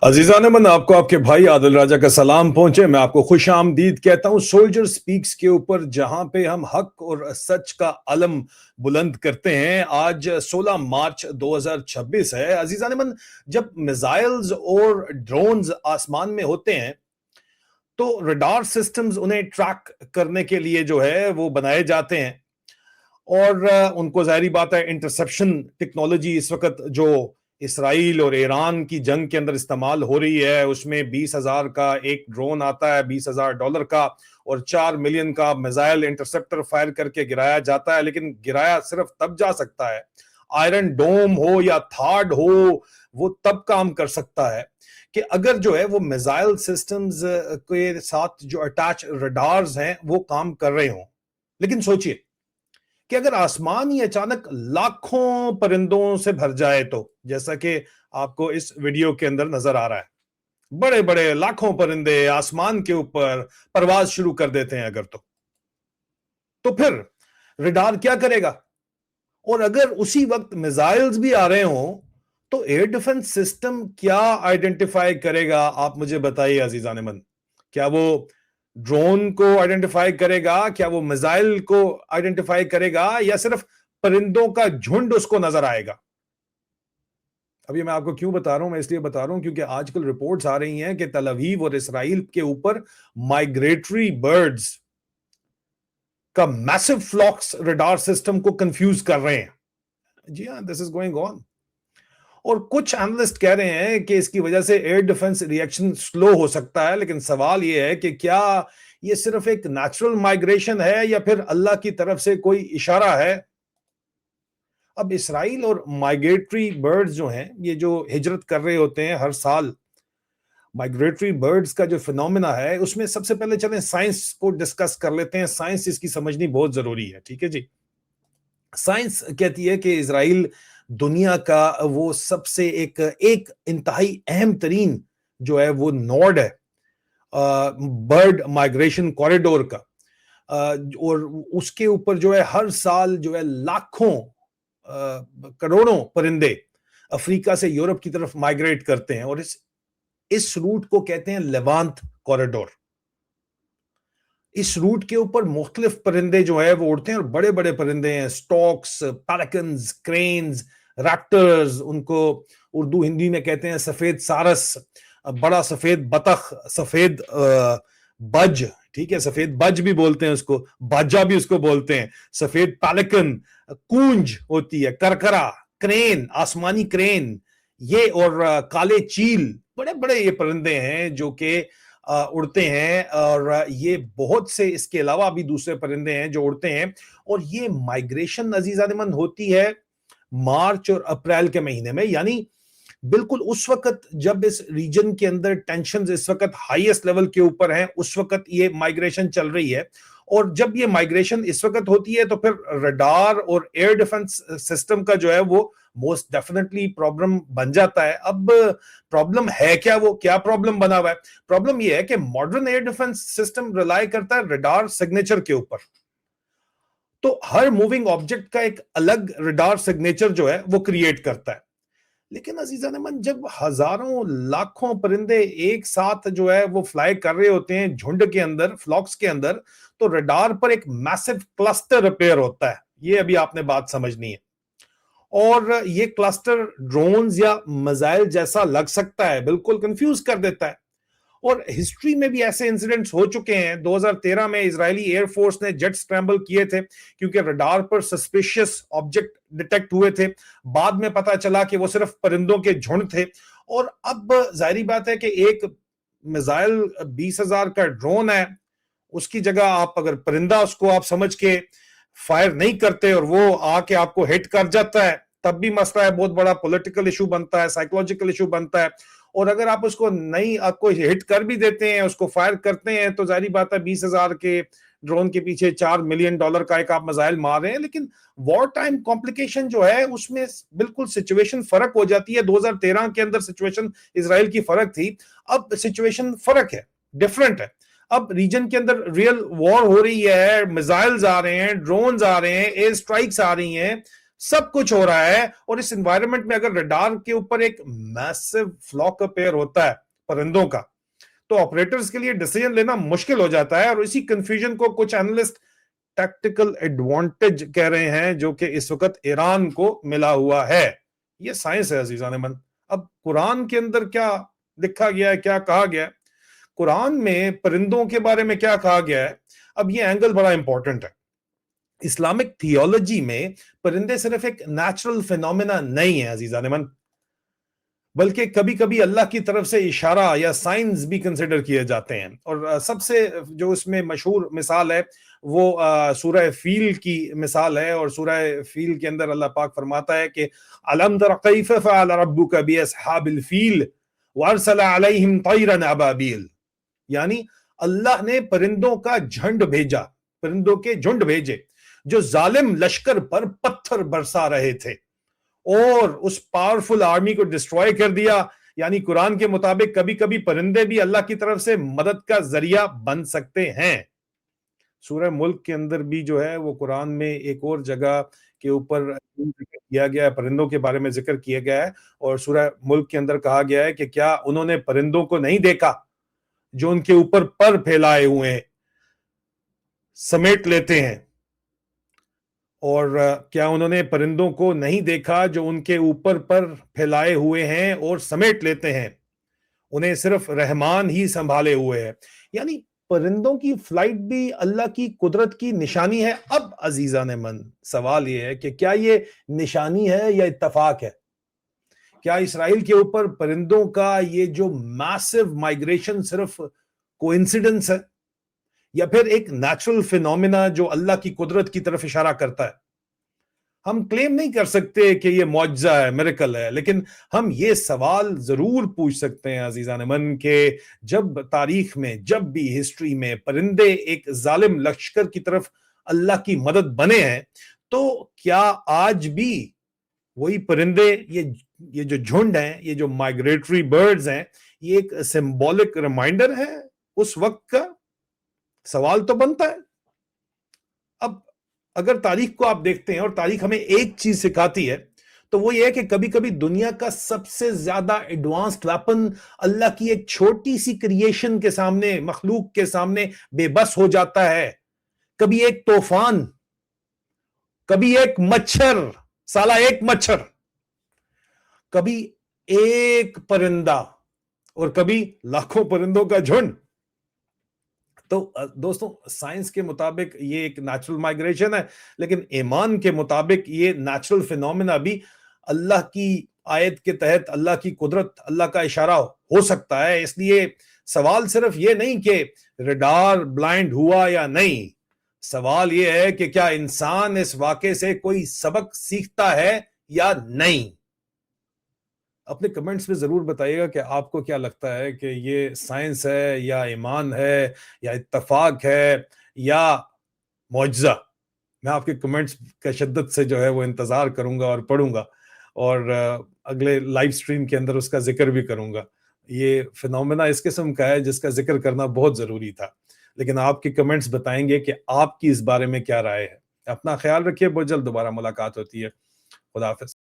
अजीजान मन आपको आपके भाई आदिल राजा का सलाम पहुंचे। मैं आपको खुश आमदीद कहता हूं सोल्जर स्पीक्स के ऊपर, जहां पे हम हक और सच का अलम बुलंद करते हैं। आज 16 मार्च 2026 है। अजीजान मन, जब मिसाइल्स और ड्रोन्स आसमान में होते हैं तो रडार सिस्टम्स उन्हें ट्रैक करने के लिए जो है वो बनाए जाते हैं, और उनको जाहिर बात है इंटरसेप्शन टेक्नोलॉजी इस वक्त जो इसराइल और ईरान की जंग के अंदर इस्तेमाल हो रही है, उसमें 20,000 का एक ड्रोन आता है, $20,000 का, और 4 मिलियन का मिसाइल इंटरसेप्टर फायर करके गिराया जाता है। लेकिन गिराया सिर्फ तब जा सकता है, आयरन डोम हो या थार्ड हो, वो तब काम कर सकता है कि अगर जो है वो मिसाइल सिस्टम्स के साथ जो अटैच रडार्स हैं वो काम कर रहे हों। लेकिन सोचिए कि अगर आसमान ही अचानक लाखों परिंदों से भर जाए, तो जैसा कि आपको इस वीडियो के अंदर नजर आ रहा है, बड़े बड़े लाखों परिंदे आसमान के ऊपर परवाज शुरू कर देते हैं अगर, तो फिर रडार क्या करेगा? और अगर उसी वक्त मिसाइल्स भी आ रहे हों तो एयर डिफेंस सिस्टम क्या आइडेंटिफाई करेगा? आप मुझे बताइए अजीजान मन। क्या वो ड्रोन को आइडेंटिफाई करेगा? क्या वो मिसाइल को आइडेंटिफाई करेगा? या सिर्फ परिंदों का झुंड उसको नजर आएगा? अभी मैं आपको क्यों बता रहा हूं? मैं इसलिए बता रहा हूं क्योंकि आजकल रिपोर्ट्स आ रही हैं कि तल अवीव और इसराइल के ऊपर माइग्रेटरी बर्ड्स का मैसिव फ्लॉक्स रडार सिस्टम को कंफ्यूज कर रहे हैं। जी हाँ, दिस इज गोइंग ऑन। और कुछ एनालिस्ट कह रहे हैं कि इसकी वजह से एयर डिफेंस रिएक्शन स्लो हो सकता है। लेकिन सवाल यह है कि क्या ये सिर्फ एक नेचुरल माइग्रेशन है या फिर अल्लाह की तरफ से कोई इशारा है? अब इसराइल और माइग्रेटरी बर्ड्स जो हैं, ये जो हिजरत कर रहे होते हैं हर साल, माइग्रेटरी बर्ड्स का जो फिनोमेना है, उसमें सबसे पहले चलें साइंस को डिस्कस कर लेते हैं। साइंस इसकी समझनी बहुत जरूरी है, ठीक है जी। साइंस कहती है कि इसराइल दुनिया का वो सबसे एक इंतहाई अहम तरीन जो है वो नोड है बर्ड माइग्रेशन कॉरिडोर का, और उसके ऊपर जो है हर साल जो है लाखों करोड़ों परिंदे अफ्रीका से यूरोप की तरफ माइग्रेट करते हैं, और इस रूट को कहते हैं लेवांत कॉरिडोर। इस रूट के ऊपर मुख्तलिफ परिंदे जो है वो उड़ते हैं, और बड़े बड़े परिंदे हैं, स्टॉक्स, पैलिकन्स, क्रेन्स, रैप्टर्स, उनको उर्दू हिंदी में कहते हैं सफेद सारस, बड़ा सफेद बतख, सफेद बज, ठीक है, सफेद बज भी बोलते हैं उसको, बाजा भी उसको बोलते हैं, सफेद पैलिकन, कूंज होती है, करकरा, क्रेन, आसमानी क्रेन, ये, और काले चील, बड़े बड़े ये परिंदे हैं जो कि उड़ते हैं। और ये बहुत से इसके अलावा भी दूसरे परिंदे हैं जो उड़ते हैं, और ये माइग्रेशन अजीजान होती है मार्च और अप्रैल के महीने में, यानी बिल्कुल उस वक्त जब इस रीजन के अंदर टेंशन इस वक्त हाईएस्ट लेवल के ऊपर हैं, उस वक्त ये माइग्रेशन चल रही है। और जब ये माइग्रेशन इस वक्त होती है तो फिर रडार और एयर डिफेंस सिस्टम का जो है वो मोस्ट डेफिनेटली प्रॉब्लम बन जाता है। अब प्रॉब्लम है क्या? वो क्या प्रॉब्लम बना हुआ है? प्रॉब्लम ये है कि modern air defence system rely करता है रडार सिग्नेचर के ऊपर। तो हर मूविंग ऑब्जेक्ट का एक अलग रडार सिग्नेचर जो है वो क्रिएट करता है। लेकिन अजीजान मन, जब हजारों लाखों परिंदे एक साथ जो है वो फ्लाई कर रहे होते हैं झुंड के अंदर, फ्लॉक्स के अंदर, तो रडार पर एक मैसिव क्लस्टर रिपेयर होता है। ये अभी आपने बात समझनी है। और ये क्लस्टर ड्रोन्स या मिसाइल जैसा लग सकता है, बिल्कुल कंफ्यूज कर देता है। और हिस्ट्री में भी ऐसे इंसिडेंट्स हो चुके हैं। 2013 में इजरायली एयरफोर्स ने जेट स्क्रैम्बल किए थे क्योंकि रडार पर सस्पिशियस ऑब्जेक्ट डिटेक्ट हुए थे। बाद में पता चला कि वो सिर्फ परिंदों के झुंड थे। और अब जाहिर बात है कि एक मिसाइल 20,000 का ड्रोन है, उसकी जगह आप अगर परिंदा उसको आप समझ के फायर नहीं करते और वो आके आपको हिट कर जाता है, तब भी मसला है, बहुत बड़ा पॉलिटिकल इशू बनता है, साइकोलॉजिकल इशू बनता है। और अगर आप उसको नहीं, आपको हिट कर भी देते हैं, उसको फायर करते हैं, तो जाहिर बात है 20,000 के ड्रोन के पीछे $4 मिलियन का एक आप मिसाइल मार रहे हैं। लेकिन वॉर टाइम कॉम्प्लिकेशन जो है उसमें बिल्कुल सिचुएशन फर्क हो जाती है। 2013 के अंदर सिचुएशन इसराइल की फर्क थी, अब सिचुएशन फर्क है, डिफरेंट है। अब रीजन के अंदर रियल वॉर हो रही है, मिसाइल्स आ रहे हैं, ड्रोन्स आ रहे हैं, एयर स्ट्राइक्स आ रही हैं, सब कुछ हो रहा है, और इस एनवायरनमेंट में अगर रडार के ऊपर एक मैसिव फ्लॉक अपेयर होता है परिंदों का, तो ऑपरेटर्स के लिए डिसीजन लेना मुश्किल हो जाता है। और इसी कंफ्यूजन को कुछ एनालिस्ट टैक्टिकल एडवांटेज कह रहे हैं, जो कि इस वक्त ईरान को मिला हुआ है। ये साइंस है अजीजान मन। अब कुरान के अंदर क्या लिखा गया है, क्या कहा गया है, कुरान में परिंदों के बारे में क्या कहा गया है, अब ये एंगल बड़ा इंपॉर्टेंट है। इस्लामिक थियोलॉजी में परिंदे सिर्फ एक नेचुरल फिनोमेना नहीं है अजीजान मन, बल्कि कभी कभी अल्लाह की तरफ से इशारा या साइंस भी कंसिडर किए जाते हैं। और सबसे जो इसमें मशहूर मिसाल है वो सूरह फील की मिसाल है। और सूरह फील के अंदर अल्लाह पाक फरमाता है कि अलम तर कैफ फअल रब्बुका बिअस्हाबिल फील वअरसल अलैहिम तैरन अबाबील, यानी अल्लाह ने परिंदों का झुंड भेजा, परिंदों के झुंड भेजे जो जालिम लश्कर पर पत्थर बरसा रहे थे और उस पावरफुल आर्मी को डिस्ट्रॉय कर दिया। यानी कुरान के मुताबिक कभी कभी परिंदे भी अल्लाह की तरफ से मदद का जरिया बन सकते हैं। सूरह मुल्क के अंदर भी जो है वो कुरान में एक और जगह के ऊपर किया गया है, परिंदों के बारे में जिक्र किया गया है। और सूरह मुल्क के अंदर कहा गया है कि क्या उन्होंने परिंदों को नहीं देखा जो उनके ऊपर पर फैलाए हुए हैं, समेट लेते हैं, और क्या उन्होंने परिंदों को नहीं देखा जो उनके ऊपर पर फैलाए हुए हैं और समेट लेते हैं, उन्हें सिर्फ रहमान ही संभाले हुए है। यानी परिंदों की फ्लाइट भी अल्लाह की कुदरत की निशानी है। अब अजीजान मन, सवाल यह है कि क्या ये निशानी है या इत्तफाक है? क्या इसराइल के ऊपर परिंदों का ये जो मैसिव माइग्रेशन सिर्फ कोइंसिडेंस है, या फिर एक नेचुरल फिनोमिना जो अल्लाह की कुदरत की तरफ इशारा करता है? हम क्लेम नहीं कर सकते कि ये मौजज़ा है, मिरेकल है, लेकिन हम ये सवाल जरूर पूछ सकते हैं अजीजान मन के जब तारीख में, जब भी हिस्ट्री में परिंदे एक जालिम लश्कर की तरफ अल्लाह की मदद बने हैं, तो क्या आज भी वही परिंदे, ये जो झुंड हैं, ये जो माइग्रेटरी बर्ड्स हैं, ये एक सिंबॉलिक रिमाइंडर है उस वक्त का? सवाल तो बनता है। अब अगर तारीख को आप देखते हैं और तारीख हमें एक चीज सिखाती है, तो वो ये है कि कभी कभी दुनिया का सबसे ज्यादा एडवांस्ड वेपन अल्लाह की एक छोटी सी क्रिएशन के सामने, मखलूक के सामने बेबस हो जाता है। कभी एक तूफान, कभी एक मच्छर, साला एक मच्छर, कभी एक परिंदा, और कभी लाखों परिंदों का झुंड। तो दोस्तों, साइंस के मुताबिक ये एक नेचुरल माइग्रेशन है, लेकिन ईमान के मुताबिक ये नेचुरल फिनोमेना भी अल्लाह की आयत के तहत अल्लाह की कुदरत, अल्लाह का इशारा हो सकता है। इसलिए सवाल सिर्फ ये नहीं कि रडार ब्लाइंड हुआ या नहीं, सवाल ये है कि क्या इंसान इस वाक़े से कोई सबक सीखता है या नहीं। अपने कमेंट्स में जरूर बताइएगा कि आपको क्या लगता है कि ये साइंस है या ईमान है या इत्तफाक है या मौजज़ा। मैं आपके कमेंट्स का शिद्दत से जो है वो इंतजार करूंगा और पढ़ूंगा, और अगले लाइव स्ट्रीम के अंदर उसका जिक्र भी करूंगा। ये फिनोमेना इस किस्म का है जिसका जिक्र करना बहुत जरूरी था, लेकिन आपके कमेंट्स बताएंगे कि आपकी इस बारे में क्या राय है। अपना ख्याल रखिए, बहुत जल्द दोबारा मुलाकात होती है। खुदा हाफिज।